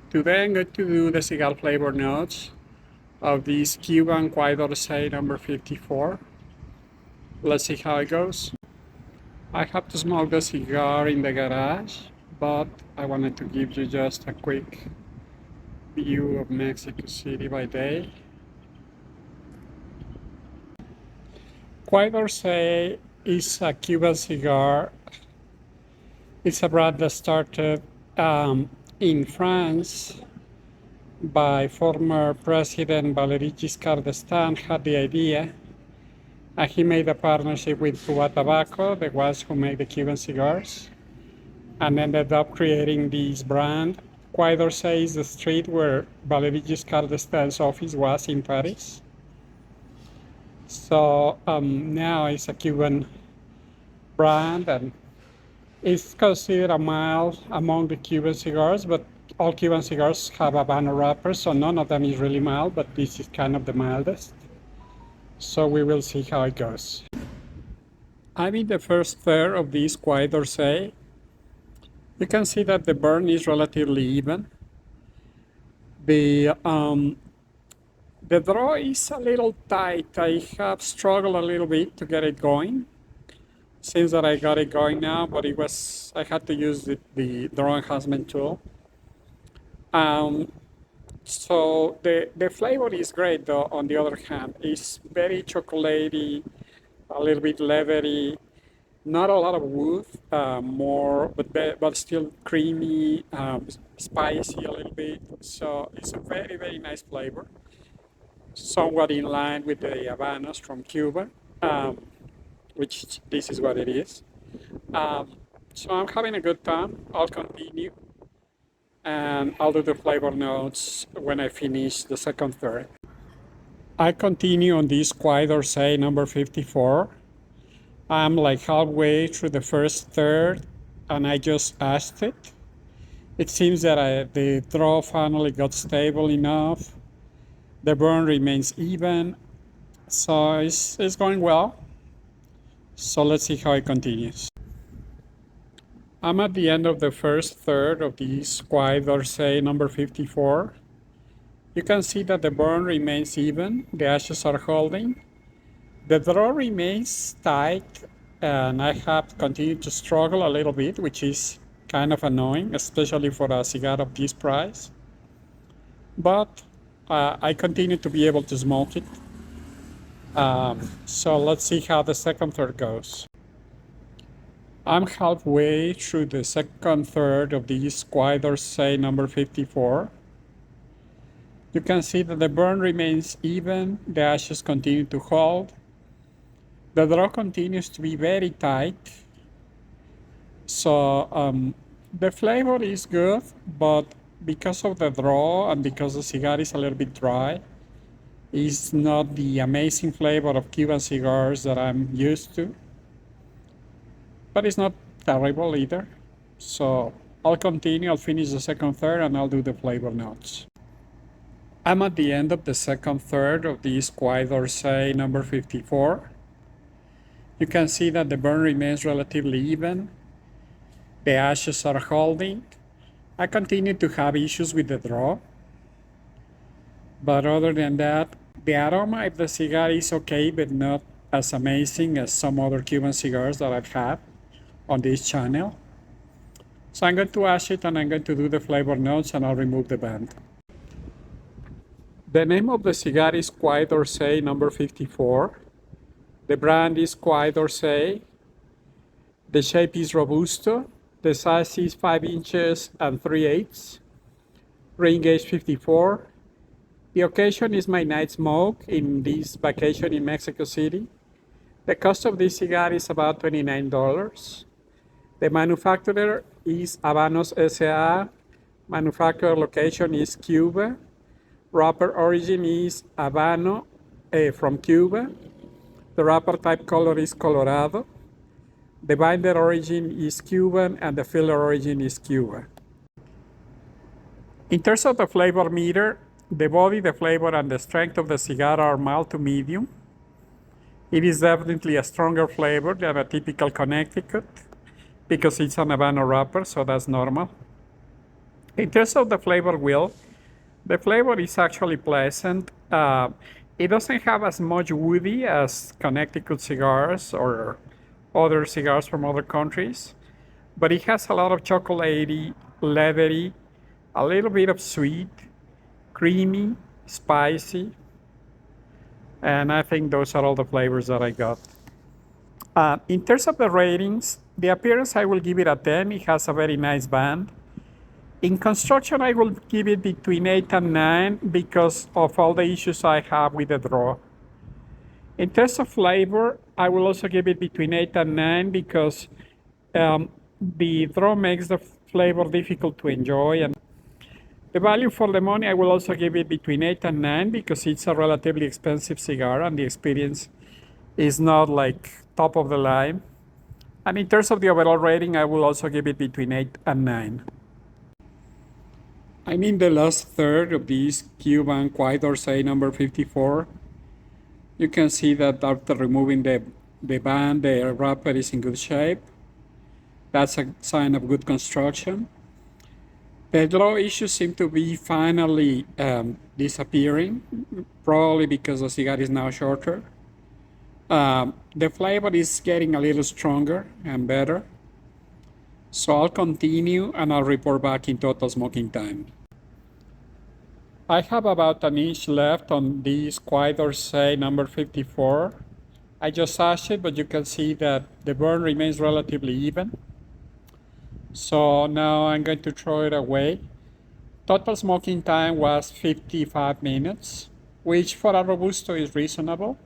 Today I'm going to do the cigar flavor notes of this Cuban Quai Dorsay number 54. Let's see how it goes. I have to smoke the cigar in the garage, but I wanted to give you just a quick view of Mexico City by day. Quai Dorsay is a Cuban cigar. It's a brand that started in France by former President Valéry Giscard d'Estaing. Had the idea, and he made a partnership with Cuba Tobacco, the ones who make the Cuban cigars, and ended up creating this brand. Quai d'Orsay is the street where Valéry Giscard d'Estaing's office was in Paris. So now it's a Cuban brand, and it's considered a mild among the Cuban cigars, but all Cuban cigars have Habano wrappers, so none of them is really mild, but this is kind of the mildest. So we will see how it goes. I'm in the first third of this Quai Dorsay. You can see that the burn is relatively even. The draw is a little tight. I have struggled a little bit to get it going. Seems that I got it going now, but I had to use the draw enhancement tool. So the flavor is great, though. On the other hand, it's very chocolatey, a little bit leathery, not a lot of wood, but still creamy, spicy a little bit. So it's a very, very nice flavor, somewhat in line with the Habanos from Cuba, which this is what it is. So I'm having a good time. I'll continue, and I'll do the flavor notes when I finish the second third. I continue on this Quai Dorsay number 54. I'm like halfway through the first third, and I just asked it. It seems that the draw finally got stable enough. The burn remains even, so it's going well. So let's see how it continues. I'm at the end of the first third of this Quai Dorsay number 54. You can see that the burn remains even, the ashes are holding. The draw remains tight, and I have continued to struggle a little bit, which is kind of annoying, especially for a cigar of this price. But I continue to be able to smoke it. So let's see how the second third goes. I'm halfway through the second third of this Quai Dorsay number 54. You can see that the burn remains even, the ashes continue to hold. The draw continues to be very tight. So the flavor is good, but because of the draw and because the cigar is a little bit dry, it's not the amazing flavor of Cuban cigars that I'm used to. But it's not terrible either. So I'll continue, I'll finish the second third, and I'll do the flavor notes. I'm at the end of the second third of this Quai Dorsay number 54. You can see that the burn remains relatively even. The ashes are holding. I continue to have issues with the draw. But other than that, the aroma of the cigar is okay, but not as amazing as some other Cuban cigars that I've had on this channel. So I'm going to ash it, and I'm going to do the flavor notes, and I'll remove the band. The name of the cigar is Quai Dorsay number 54. The brand is Quai Dorsay. The shape is Robusto. The size is 5 inches and 3/8. Ring gauge 54. The occasion is my night smoke in this vacation in Mexico City. The cost of this cigar is about $29. The manufacturer is Habanos S.A. Manufacturer location is Cuba. Wrapper origin is Habano from Cuba. The wrapper type color is Colorado. The binder origin is Cuban, and the filler origin is Cuba. In terms of the flavor meter, the body, the flavor, and the strength of the cigar are mild to medium. It is definitely a stronger flavor than a typical Connecticut because it's an Habano wrapper, so that's normal. In terms of the flavor wheel, the flavor is actually pleasant. It doesn't have as much woody as Connecticut cigars or other cigars from other countries, but it has a lot of chocolatey, leathery, a little bit of sweet, creamy, spicy, and I think those are all the flavors that I got. In terms of the ratings, the appearance I will give it a 10. It has a very nice band. In construction, I will give it between 8 and 9 because of all the issues I have with the draw. In terms of flavor, I will also give it between 8 and 9 because the draw makes the flavor difficult to enjoy. And the value for the money, I will also give it between 8 and 9 because it's a relatively expensive cigar and the experience is not like top of the line. And in terms of the overall rating, I will also give it between 8 and 9. I'm in the last third of this Cuban Quai Dorsay number 54. You can see that after removing the band, the wrapper is in good shape. That's a sign of good construction. The draw issues seem to be finally disappearing, probably because the cigar is now shorter. The flavor is getting a little stronger and better. So I'll continue and I'll report back in total smoking time. I have about an inch left on this Quai Dorsay number 54. I just ashed it, but you can see that the burn remains relatively even. So now I'm going to throw it away. Total smoking time was 55 minutes, which for a Robusto is reasonable.